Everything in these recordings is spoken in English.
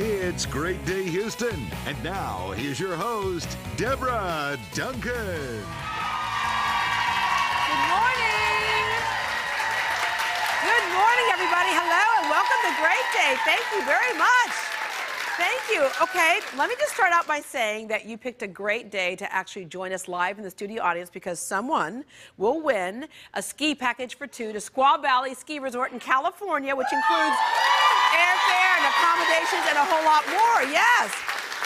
It's Great Day Houston. And now, here's your host, Deborah Duncan. Good morning. Good morning, everybody. Hello, and welcome to Great Day. Thank you very much. Thank you. Okay, let me just start out by saying that you picked a great day to actually join us live in the studio audience because someone will win a ski package for two to Squaw Valley Ski Resort in California, which includes airfare and accommodations and a whole lot more. Yes.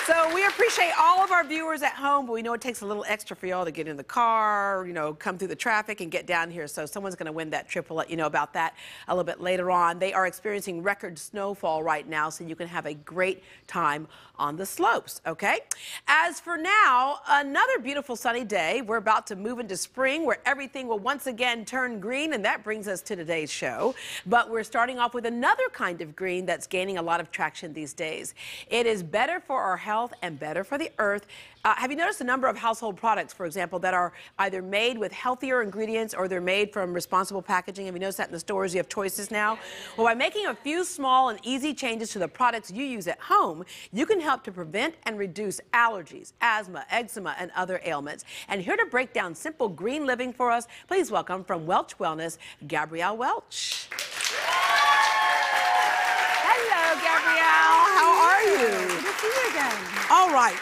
So we appreciate all of our viewers at home, but we know it takes a little extra for y'all to get in the car, you know, come through the traffic and get down here. So someone's going to win that trip. We'll let you know about that a little bit later on. They are experiencing record snowfall right now, so you can have a great time on the slopes, okay? As for now, another beautiful sunny day. We're about to move into spring where everything will once again turn green, and that brings us to today's show. But we're starting off with another kind of green that's gaining a lot of traction these days. It is better for our health and better for the earth. Have you noticed a number of household products, for example, that are either made with healthier ingredients or they're made from responsible packaging? Have you noticed that in the stores? You have choices now. Well, by making a few small and easy changes to the products you use at home, you can help to prevent and reduce allergies, asthma, eczema, and other ailments. And here to break down simple green living for us, please welcome from Welch Wellness, Gabrielle Welch. Hello, Gabrielle. How are you? Good to see you again. All right.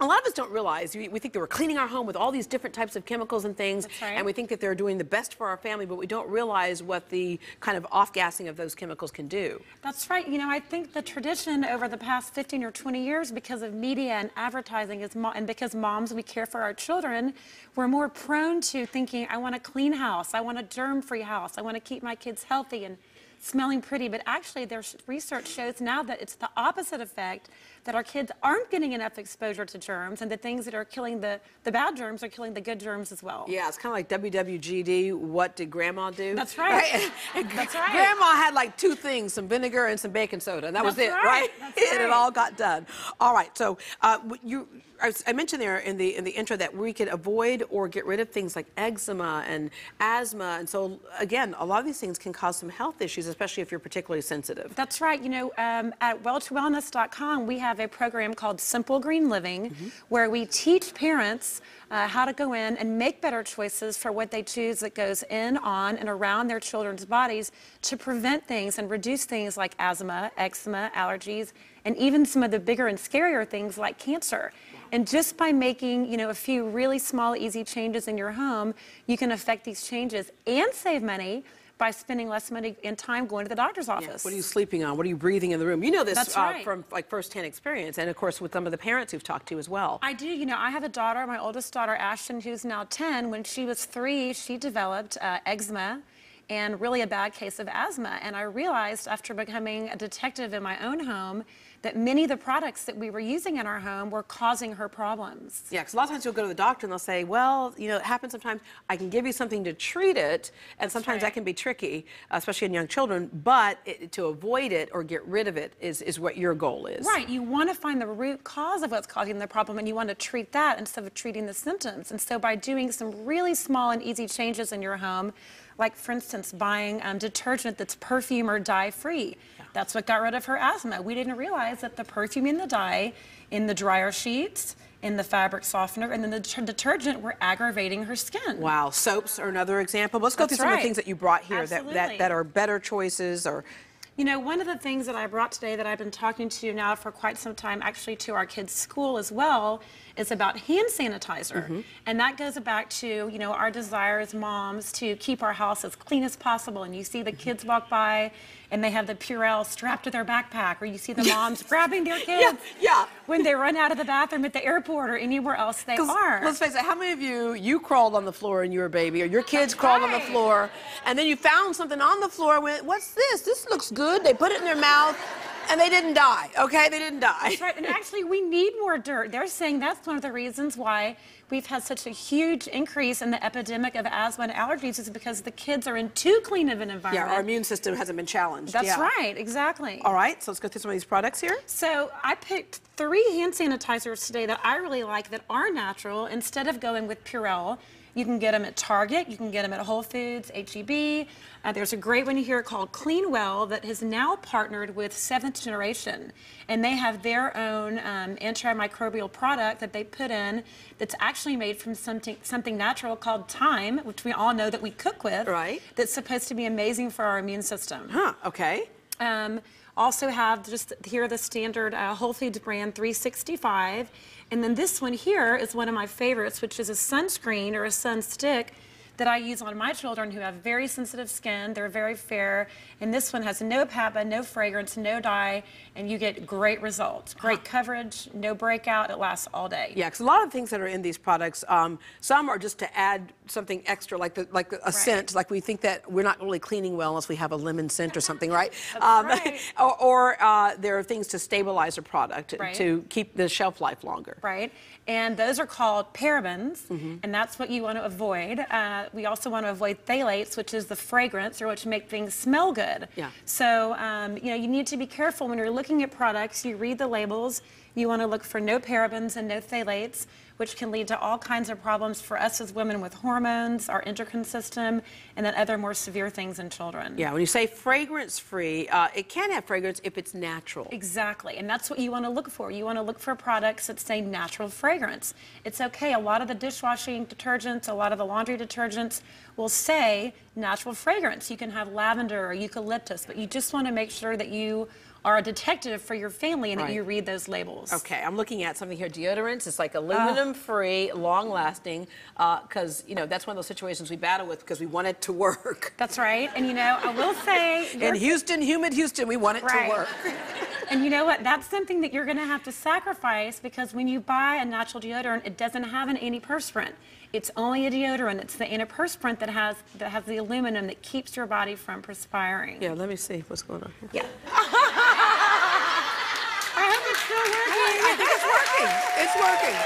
A lot of us don't realize, we think that we're cleaning our home with all these different types of chemicals and things, That's right. and we think that they're doing the best for our family, but we don't realize what the kind of off-gassing of those chemicals can do. That's right. You know, I think the tradition over the past 15 or 20 years, because of media and advertising, and because moms, we care for our children, we're more prone to thinking, I want a clean house, I want a germ-free house, I want to keep my kids healthy and smelling pretty. But actually, there's research shows now that it's the opposite effect, that our kids aren't getting enough exposure to germs, and the things that are killing the bad germs are killing the good germs as well. Yeah, it's kind of like WWGD, what did Grandma do? That's right. That's right. Grandma had like two things, some vinegar and some baking soda, and that was it, right? That's right. And it all got done. All right, so I mentioned there in the intro that we could avoid or get rid of things like eczema and asthma, and so again, a lot of these things can cause some health issues, especially if you're particularly sensitive. That's right. You know, at welchwellness.com, we have a program called Simple Green Living, where we teach parents how to go in and make better choices for what they choose that goes in, on, and around their children's bodies to prevent things and reduce things like asthma, eczema, allergies, and even some of the bigger and scarier things like cancer. And just by making, you know, a few really small, easy changes in your home, you can affect these changes and save money by spending less money and time going to the doctor's office. Yeah. What are you sleeping on? What are you breathing in the room? You know this That's right. From like firsthand experience, and of course with some of the parents who've talked to you as well. I do. You know, I have a daughter, my oldest daughter, Ashton, who's now 10. When she was 3, she developed eczema and really a bad case of asthma. And I realized after becoming a detective in my own home that many of the products that we were using in our home were causing her problems. Yeah, because a lot of times you'll go to the doctor and they'll say, well, you know, it happens sometimes. I can give you something to treat it, and sometimes that can be tricky, especially in young children, but to avoid it or get rid of it is what your goal is. Right. You want to find the root cause of what's causing the problem, and you want to treat that instead of treating the symptoms. And so by doing some really small and easy changes in your home, like, for instance, buying detergent that's perfume or dye-free. That's what got rid of her asthma. We didn't realize that the perfume and the dye in the dryer sheets, in the fabric softener, and then the detergent were aggravating her skin. Wow. Soaps are another example. Let's go through some of the things that you brought here that are better choices. Or you know, one of the things that I brought today that I've been talking to now for quite some time, actually to our kids' school as well, is about hand sanitizer. And that goes back to, you know, our desire as moms to keep our house as clean as possible. And you see the kids walk by and they have the Purell strapped to their backpack, or you see the moms grabbing their kids when they run out of the bathroom at the airport or anywhere else they are. Let's face it, how many of you crawled on the floor when you were a baby, or your kids crawled on the floor, and then you found something on the floor and went, what's this? This looks good. They put it in their mouth. And they didn't die, okay? They didn't die. That's right, and actually we need more dirt. They're saying that's one of the reasons why we've had such a huge increase in the epidemic of asthma and allergies, is because the kids are in too clean of an environment. Yeah, our immune system hasn't been challenged. That's right, exactly. All right, so let's go through some of these products here. So I picked 3 hand sanitizers today that I really like that are natural. Instead of going with Purell, You can get them at Target. You can get them at Whole Foods, H-E-B. There's a great one here called Clean Well that has now partnered with Seventh Generation. And they have their own antimicrobial product that they put in that's actually made from something natural called thyme, which we all know that we cook with. Right. That's supposed to be amazing for our immune system. Huh, okay. Also have just here the standard Whole Foods brand 365. And then this one here is one of my favorites, which is a sunscreen or a sun stick that I use on my children who have very sensitive skin. They're very fair. And this one has no PAPA, no fragrance, no dye, and you get great results. Great coverage, no breakout, it lasts all day. Yeah, because a lot of things that are in these products, some are just to add something extra, like a scent. Like we think that we're not really cleaning well unless we have a lemon scent or something, right? Right. or there are things to stabilize a product to keep the shelf life longer. Right, and those are called parabens, and that's what you want to avoid. We also want to avoid phthalates, which is the fragrance or which make things smell good. Yeah. So, you know, you need to be careful when you're looking at products. You read the labels. You want to look for no parabens and no phthalates, which can lead to all kinds of problems for us as women with hormones, our endocrine system, and then other more severe things in children. Yeah, when you say fragrance-free, it can have fragrance if it's natural. Exactly, and that's what you want to look for. You want to look for products that say natural fragrance. It's okay, a lot of the dishwashing detergents, a lot of the laundry detergents will say natural fragrance. You can have lavender or eucalyptus, but you just want to make sure that you are a detective for your family and that you read those labels. Okay, I'm looking at something here, deodorants. It's like aluminum-free, long-lasting, because, you know, that's one of those situations we battle with because we want it to work. That's right, and you know, I will say... In Houston, humid Houston, we want it to work. And you know what, that's something that you're gonna have to sacrifice because when you buy a natural deodorant, it doesn't have an antiperspirant. It's only a deodorant. It's the antiperspirant that has the aluminum that keeps your body from perspiring. Yeah, let me see what's going on here. Yeah. I hope it's still working. I think it's working. It's working.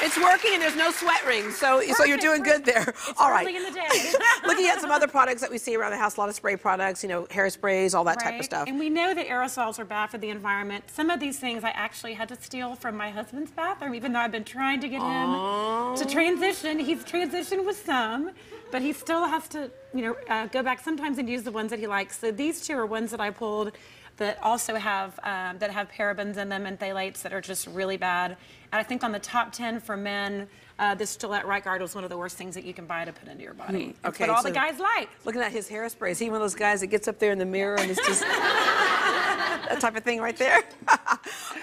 It's working, and there's no sweat rings, so you're doing good there. It's all right. early in the day. Looking at some other products that we see around the house, a lot of spray products, you know, hairsprays, all that type of stuff. And we know that aerosols are bad for the environment. Some of these things I actually had to steal from my husband's bathroom, even though I've been trying to get him to transition. He's transitioned with some, but he still has to, you know, go back sometimes and use the ones that he likes. So these two are ones that I pulled that also have parabens in them and phthalates that are just really bad. And I think on the top 10 for men, this Gillette Right Guard was one of the worst things that you can buy to put into your body. Okay, what all the guys like. Looking at his hairspray, is he one of those guys that gets up there in the mirror and it's just that type of thing right there?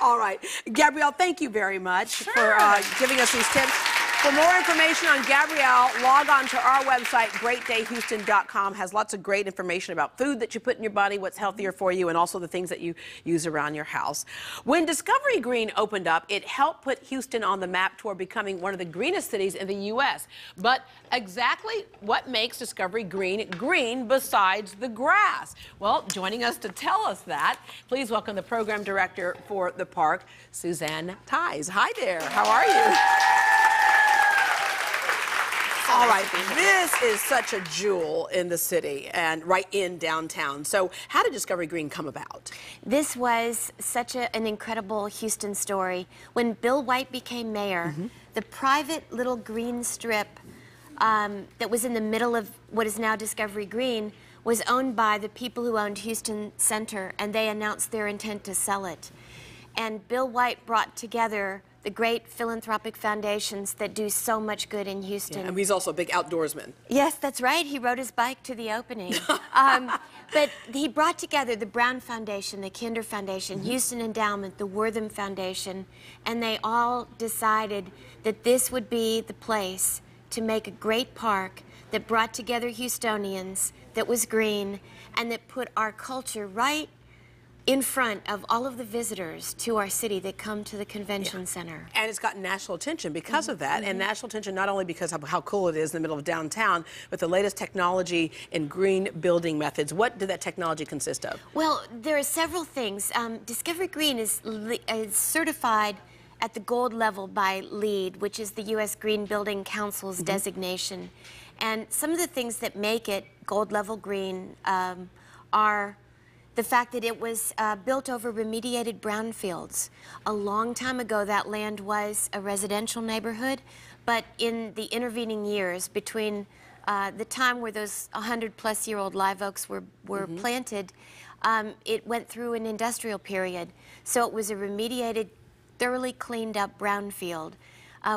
All right. Gabrielle, thank you very much for giving us these tips. For more information on Gabrielle, log on to our website, greatdayhouston.com. Has lots of great information about food that you put in your body, what's healthier for you, and also the things that you use around your house. When Discovery Green opened up, it helped put Houston on the map toward becoming one of the greenest cities in the U.S. But exactly what makes Discovery Green green besides the grass? Well, joining us to tell us that, please welcome the program director for the park, Suzanne Ties. Hi there. How are you? All right, this is such a jewel in the city and right in downtown. So how did Discovery Green come about? This was such an incredible Houston story. When Bill White became mayor, the private little green strip that was in the middle of what is now Discovery Green was owned by the people who owned Houston Center, and they announced their intent to sell it. And Bill White brought together the great philanthropic foundations that do so much good in Houston. Yeah, and he's also a big outdoorsman. Yes, that's right. He rode his bike to the opening. But he brought together the Brown Foundation, the Kinder Foundation, Houston Endowment, the Wortham Foundation, and they all decided that this would be the place to make a great park that brought together Houstonians, that was green, and that put our culture right in front of all of the visitors to our city that come to the convention center. And it's gotten national attention because of that, and national attention not only because of how cool it is in the middle of downtown, but the latest technology in green building methods. What did that technology consist of? Well, there are several things. Discovery Green is certified at the gold level by LEED, which is the U.S. Green Building Council's designation. And some of the things that make it gold level green are the fact that it was built over remediated brownfields. A long time ago, that land was a residential neighborhood, but in the intervening years between the time where those 100-plus-year-old live oaks were planted, it went through an industrial period. So it was a remediated, thoroughly cleaned up brownfield.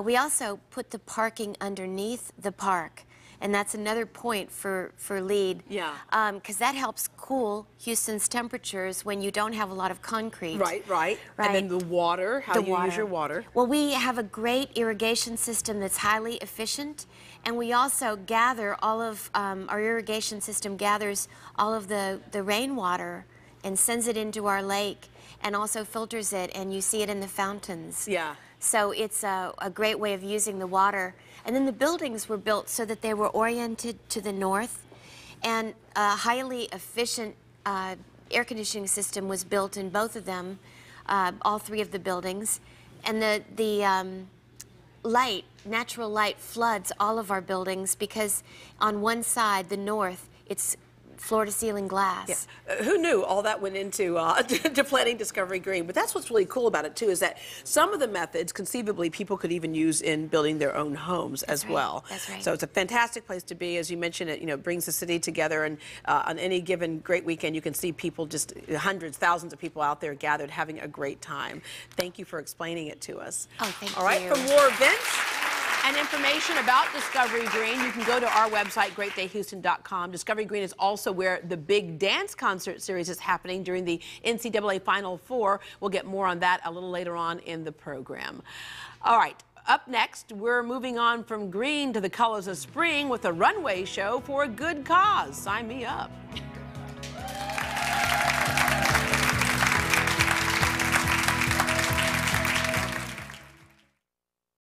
We also put the parking underneath the park. And that's another point for LEED. Yeah. Because that helps cool Houston's temperatures when you don't have a lot of concrete. Right. And then the water, how do you use your water? Well, we have a great irrigation system that's highly efficient. And we also gather all of, our irrigation system gathers all of the rainwater and sends it into our lake and also filters it, and you see it in the fountains. Yeah. So it's a great way of using the water. And then the buildings were built so that they were oriented to the north, and a highly efficient air conditioning system was built in both of them, all three of the buildings. And the natural light floods all of our buildings because on one side, the north, it's floor-to-ceiling glass. Yeah. Who knew all that went into to planting Discovery Green? But that's what's really cool about it, too, is that some of the methods, conceivably, people could even use in building their own homes as well. That's right. So it's a fantastic place to be. As you mentioned, it brings the city together, and on any given great weekend, you can see people, just hundreds, thousands of people out there gathered having a great time. Thank you for explaining it to us. Oh, thank you. All right, for more events and information about Discovery Green, you can go to our website, greatdayhouston.com. Discovery Green is also where the big dance concert series is happening during the NCAA Final Four. We'll get more on that a little later on in the program. All right, up next, we're moving on from green to the colors of spring with a runway show for a good cause. Sign me up.